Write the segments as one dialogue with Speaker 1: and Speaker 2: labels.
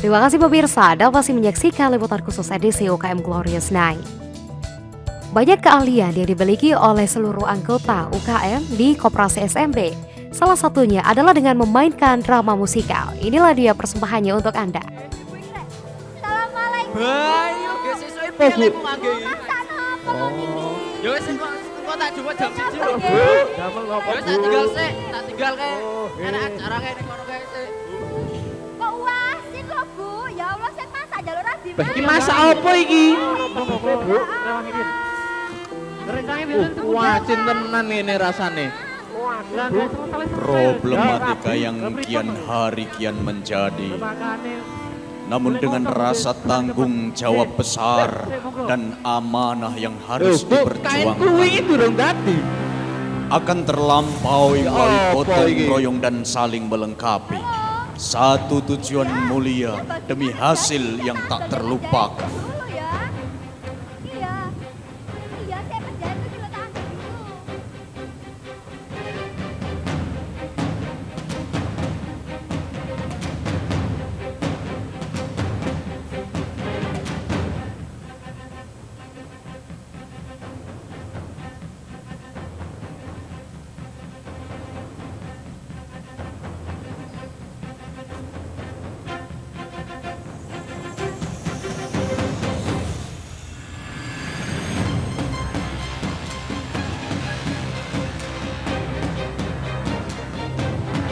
Speaker 1: Terima kasih pemirsa, Anda masih menyaksikan liputan khusus edisi UKM Glorious Night. Banyak keahlian yang dimiliki oleh seluruh anggota UKM di Koperasi SMB. Salah satunya adalah dengan memainkan drama musikal. Inilah dia persembahannya untuk Anda.
Speaker 2: Assalamualaikum.
Speaker 3: Bayu, gak sesuai pilih mu ngangge.
Speaker 2: Masak apa kok iki?
Speaker 3: Ya wis kok tak coba jam 1 lho.
Speaker 4: Damel ngopo?
Speaker 3: Ya wis tak tinggal sik, tak tinggal kae. Enak acara kae ning kono kae sik.
Speaker 2: Kok wasin lho, Bu? Ya Allah, sing masak jalur rabi.
Speaker 4: Iki masak apa iki?
Speaker 5: Bu, rewang iki. Rencangnya biasa
Speaker 4: Wacin tenan ngene rasane.
Speaker 6: Problematika yang kian hari kian menjadi, namun dengan rasa tanggung jawab besar dan amanah yang harus
Speaker 4: Kain
Speaker 6: diperjuangkan,
Speaker 4: kuwi durung dadi.
Speaker 6: akan terlampaui
Speaker 4: Ya
Speaker 6: melalui
Speaker 4: apa
Speaker 6: gotong
Speaker 4: iki?
Speaker 6: royong dan saling melengkapi. Satu tujuan mulia demi hasil yang tak terlupakan.
Speaker 2: Dulu ya. Iya. Iya, saya kerjaan itu juga tak ambil dulu.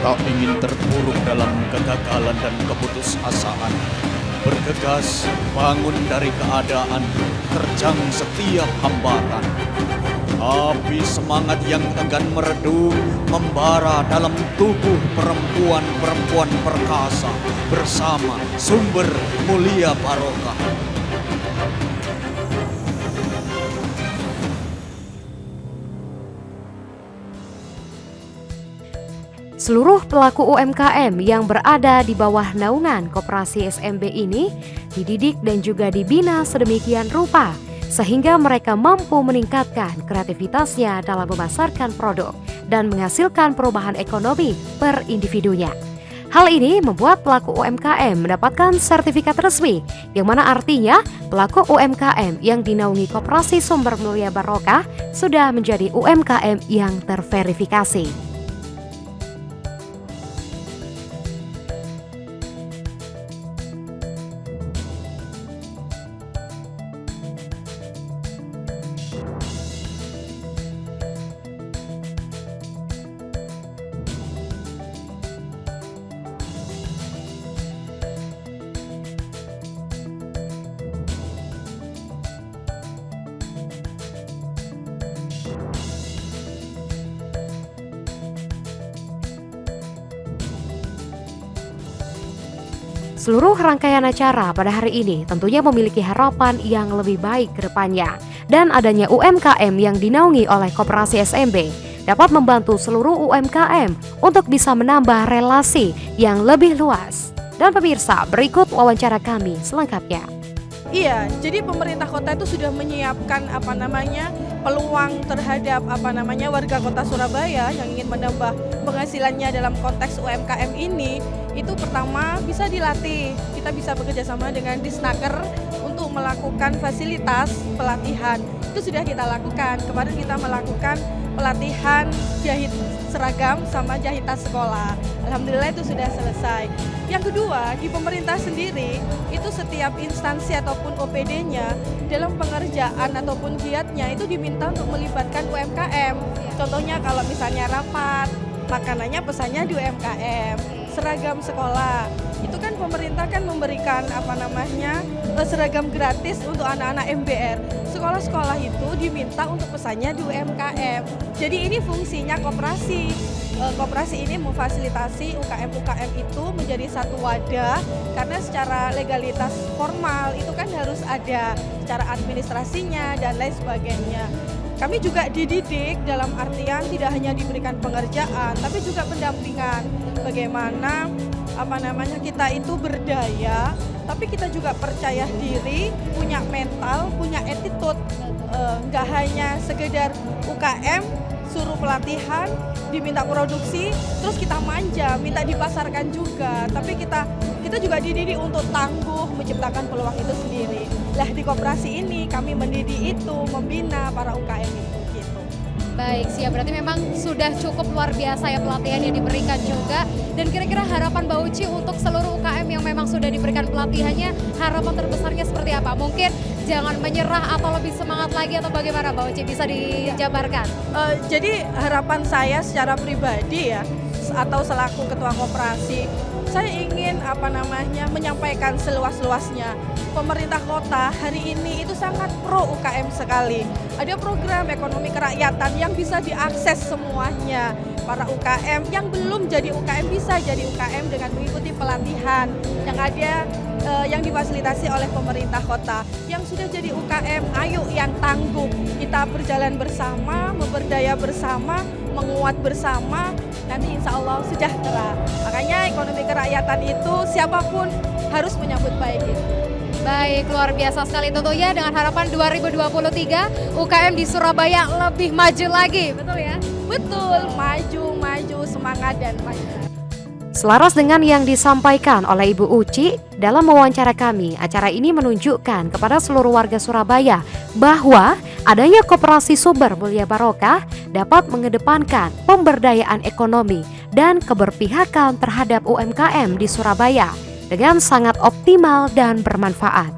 Speaker 6: Tak ingin terpuruk dalam kegagalan dan keputusasaan. Bergegas, bangun dari keadaan, terjang setiap hambatan. Api semangat yang enggan meredup membara dalam tubuh perempuan-perempuan perkasa bersama sumber mulia barokah.
Speaker 1: Seluruh pelaku UMKM yang berada di bawah naungan Koperasi SMB ini dididik dan juga dibina sedemikian rupa sehingga mereka mampu meningkatkan kreativitasnya dalam memasarkan produk dan menghasilkan perubahan ekonomi per individunya. Hal ini membuat pelaku UMKM mendapatkan sertifikat resmi, yang mana artinya pelaku UMKM yang dinaungi Koperasi Sumber Mulia Barokah sudah menjadi UMKM yang terverifikasi. Seluruh rangkaian acara pada hari ini tentunya memiliki harapan yang lebih baik ke depannya, dan adanya UMKM yang dinaungi oleh Koperasi SMB dapat membantu seluruh UMKM untuk bisa menambah relasi yang lebih luas. Dan pemirsa, berikut wawancara kami selengkapnya.
Speaker 7: Iya, jadi pemerintah kota itu sudah menyiapkan peluang terhadap warga kota Surabaya yang ingin menambah penghasilannya dalam konteks UMKM ini. Itu pertama bisa dilatih, kita bisa bekerja sama dengan Disnaker untuk melakukan fasilitas pelatihan. Itu sudah kita lakukan. Kemarin kita melakukan pelatihan jahit seragam sama jahit tas sekolah. Alhamdulillah itu sudah selesai. Yang kedua, di pemerintah sendiri itu setiap instansi ataupun OPD-nya dalam pengerjaan ataupun giatnya itu diminta untuk melibatkan UMKM. Contohnya kalau misalnya rapat, makanannya pesannya di UMKM. Seragam sekolah, itu kan pemerintah kan memberikan seragam gratis untuk anak-anak MBR. Sekolah-sekolah itu diminta untuk pesannya di UMKM. Jadi ini fungsinya koperasi. Koperasi ini memfasilitasi UKM-UKM itu menjadi satu wadah, karena secara legalitas formal itu kan harus ada secara administrasinya dan lain sebagainya. Kami juga dididik dalam artian tidak hanya diberikan pengerjaan, tapi juga pendampingan. Bagaimana kita itu berdaya, tapi kita juga percaya diri, punya mental, punya attitude. Nggak hanya sekedar UKM suruh pelatihan, diminta produksi, terus kita manja, minta dipasarkan juga. Tapi kita kita juga dididik untuk tangguh menciptakan peluang itu sendiri. Lah di koperasi ini kami mendidik itu, membina para UKM itu gitu.
Speaker 1: Baik, siap. Berarti memang sudah cukup luar biasa ya pelatihan yang diberikan juga. Dan kira-kira harapan Mbak Uci untuk seluruh UKM yang memang sudah diberikan pelatihannya, harapan terbesarnya seperti apa? Mungkin jangan menyerah atau lebih semangat lagi atau bagaimana Mbak Uci? Bisa dijabarkan?
Speaker 7: Jadi harapan saya secara pribadi ya, atau selaku ketua koperasi, saya ingin menyampaikan seluas-luasnya. Pemerintah kota hari ini itu sangat pro UKM sekali. Ada program ekonomi kerakyatan yang bisa diakses semuanya. Para UKM yang belum jadi UKM bisa jadi UKM dengan mengikuti pelatihan yang ada yang difasilitasi oleh pemerintah kota. Yang sudah jadi UKM, ayo yang tangguh. Kita berjalan bersama, memberdaya bersama, menguat bersama, nanti insya Allah sejahtera. Makanya ekonomi kerakyatan itu siapapun harus menyambut baik itu.
Speaker 1: Baik, luar biasa sekali tentunya dengan harapan 2023 UKM di Surabaya lebih maju lagi, betul ya?
Speaker 7: Betul, maju, semangat dan maju.
Speaker 1: Selaras dengan yang disampaikan oleh Ibu Uci, dalam wawancara kami, acara ini menunjukkan kepada seluruh warga Surabaya bahwa adanya Koperasi Sumber Mulia Barokah dapat mengedepankan pemberdayaan ekonomi dan keberpihakan terhadap UMKM di Surabaya dengan sangat optimal dan bermanfaat,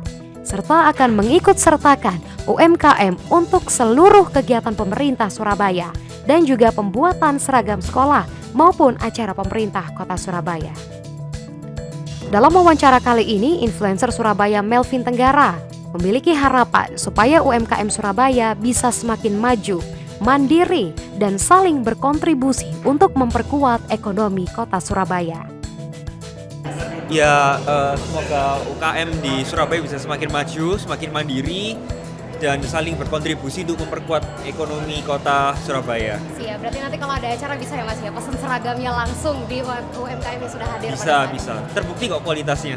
Speaker 1: serta akan mengikut sertakan UMKM untuk seluruh kegiatan pemerintah Surabaya dan juga pembuatan seragam sekolah maupun acara pemerintah Kota Surabaya. Dalam wawancara kali ini, influencer Surabaya Melvin Tenggara memiliki harapan supaya UMKM Surabaya bisa semakin maju, mandiri, dan saling berkontribusi untuk memperkuat ekonomi Kota Surabaya.
Speaker 8: Ya, semoga UKM di Surabaya bisa semakin maju, semakin mandiri, dan saling berkontribusi untuk memperkuat ekonomi Kota Surabaya.
Speaker 1: Siap, berarti nanti kalau ada acara bisa ya Mas ya, pesan seragamnya langsung di UMKM yang sudah hadir.
Speaker 8: Bisa. Terbukti kok kualitasnya.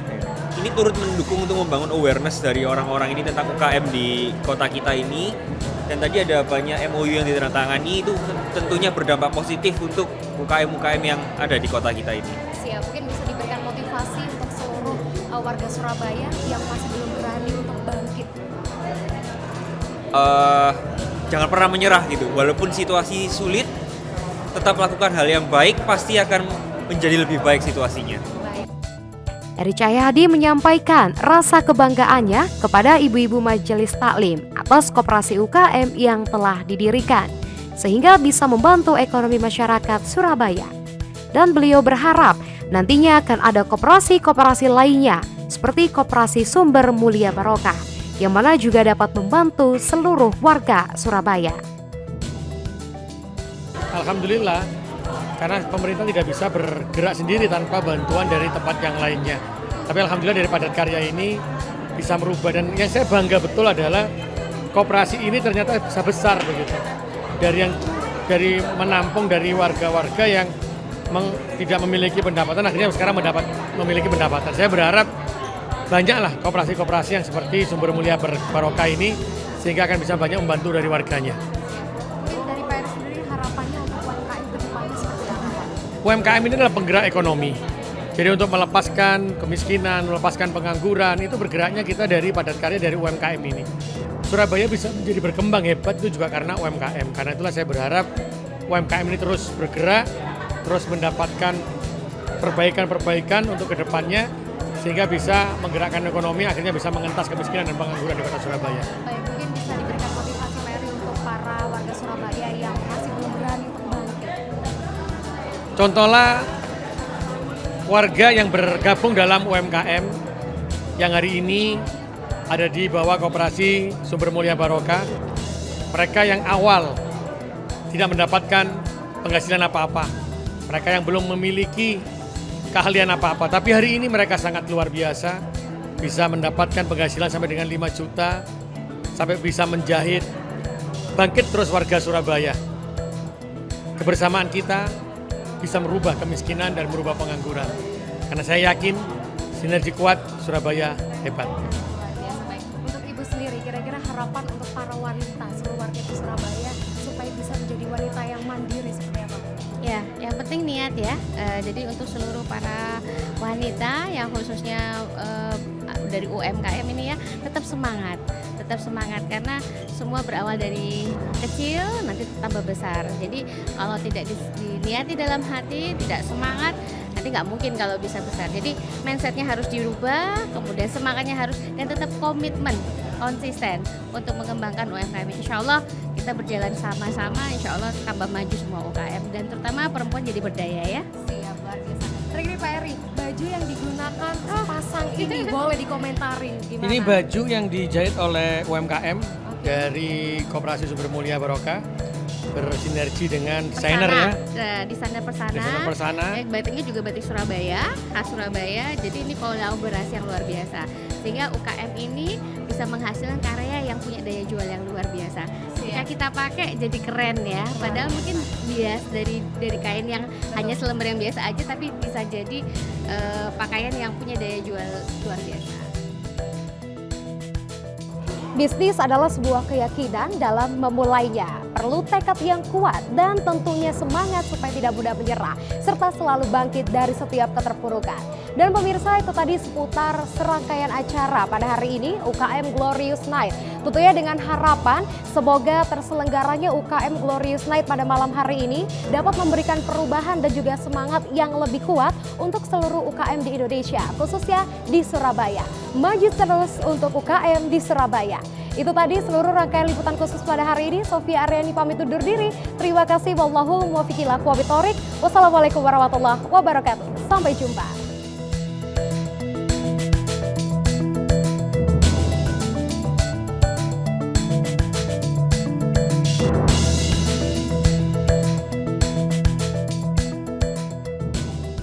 Speaker 8: Ini turut mendukung untuk membangun awareness dari orang-orang ini tentang UKM di kota kita ini. Dan tadi ada banyak MOU yang ditandatangani, itu tentunya berdampak positif untuk UKM-UKM yang ada di kota kita ini.
Speaker 1: Siap, mungkin bisa diberikan motivasi untuk seluruh warga Surabaya yang masih belum berani untuk bangkit.
Speaker 8: Jangan pernah menyerah gitu, walaupun situasi sulit, tetap lakukan hal yang baik, pasti akan menjadi lebih baik situasinya.
Speaker 1: Eri Cahyadi menyampaikan rasa kebanggaannya kepada ibu-ibu majelis taklim atas koperasi UKM yang telah didirikan, sehingga bisa membantu ekonomi masyarakat Surabaya. Dan beliau berharap nantinya akan ada koperasi-koperasi lainnya, seperti Koperasi Sumber Mulia Barokah, yang mana juga dapat membantu seluruh warga Surabaya.
Speaker 5: Alhamdulillah, karena pemerintah tidak bisa bergerak sendiri tanpa bantuan dari tempat yang lainnya. Tapi alhamdulillah dari Padat Karya ini bisa merubah, dan yang saya bangga betul adalah koperasi ini ternyata bisa besar begitu. Dari menampung dari warga-warga yang tidak memiliki pendapatan, akhirnya sekarang memiliki pendapatan. Saya berharap banyaklah koperasi-koperasi yang seperti Sumber Mulia Barokah ini, sehingga akan bisa banyak membantu dari warganya.
Speaker 1: Dari PR sendiri harapannya untuk UMKM ke depannya seperti apa?
Speaker 5: UMKM ini adalah penggerak ekonomi. Jadi untuk melepaskan kemiskinan, melepaskan pengangguran, itu bergeraknya kita dari Padat Karya, dari UMKM ini. Surabaya bisa menjadi berkembang hebat itu juga karena UMKM. Karena itulah saya berharap UMKM ini terus bergerak, terus mendapatkan perbaikan-perbaikan untuk kedepannya, sehingga bisa menggerakkan ekonomi, akhirnya bisa mengentas kemiskinan dan pengangguran di Kota Surabaya.
Speaker 1: Baik, mungkin bisa diberikan motivasi Mary untuk para warga Surabaya yang masih belum berani untuk bangkit.
Speaker 5: Contohlah warga yang bergabung dalam UMKM yang hari ini ada di bawah Koperasi Sumber Mulia Barokah. Mereka yang awal tidak mendapatkan penghasilan apa-apa, mereka yang belum memiliki keahlian apa-apa, tapi hari ini mereka sangat luar biasa, bisa mendapatkan penghasilan sampai dengan 5 juta, sampai bisa menjahit. Bangkit terus warga Surabaya. Kebersamaan kita bisa merubah kemiskinan dan merubah pengangguran. Karena saya yakin sinergi kuat, Surabaya hebat.
Speaker 1: Luar biasa, baik. Untuk Ibu sendiri, kira-kira harapan untuk para wanita seluruh warga Surabaya supaya bisa menjadi wanita yang mandiri seperti apa?
Speaker 9: Ya, yang penting niat ya. Jadi untuk seluruh para wanita yang khususnya dari UMKM ini ya, tetap semangat karena semua berawal dari kecil nanti tambah besar. Jadi kalau tidak diniati dalam hati, tidak semangat, nanti nggak mungkin kalau bisa besar. Jadi mindsetnya harus dirubah, kemudian semangatnya harus, dan tetap komitmen, konsisten untuk mengembangkan UMKM. Insya Allah kita berjalan sama-sama, insya Allah tambah maju semua UKM dan terutama perempuan jadi berdaya ya.
Speaker 1: Siap, luar biasa. Terakhir Pak Eri, baju yang digunakan sepasang ini boleh dikomentarin gimana?
Speaker 5: Ini baju yang dijahit oleh UMKM dari Koperasi Sumber Mulia Barokah, bersinergi dengan desainer ya.
Speaker 9: Desainer Persana.
Speaker 5: Desainer Persana.
Speaker 9: Batiknya juga batik Surabaya, khas Surabaya. Jadi ini kolaborasi yang luar biasa. Sehingga UKM ini bisa menghasilkan karya yang punya daya jual yang luar biasa. Jika kita pakai jadi keren ya. Padahal mungkin bias dari kain yang hanya selembar yang biasa aja, tapi bisa jadi pakaian yang punya daya jual luar biasa.
Speaker 1: Bisnis adalah sebuah keyakinan dalam memulainya. Perlu tekad yang kuat dan tentunya semangat supaya tidak mudah menyerah, serta selalu bangkit dari setiap keterpurukan. Dan pemirsa, itu tadi seputar serangkaian acara pada hari ini UKM Glorious Night. Tentunya dengan harapan semoga terselenggaranya UKM Glorious Night pada malam hari ini dapat memberikan perubahan dan juga semangat yang lebih kuat untuk seluruh UKM di Indonesia, khususnya di Surabaya. Maju terus untuk UKM di Surabaya. Itu tadi seluruh rangkaian liputan khusus pada hari ini. Sofia Aryani pamit undur diri. Terima kasih. Wallahul muwaffiq ila aqwamit thoriq. Wassalamualaikum warahmatullahi wabarakatuh. Sampai jumpa.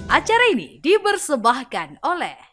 Speaker 10: Acara ini dipersembahkan oleh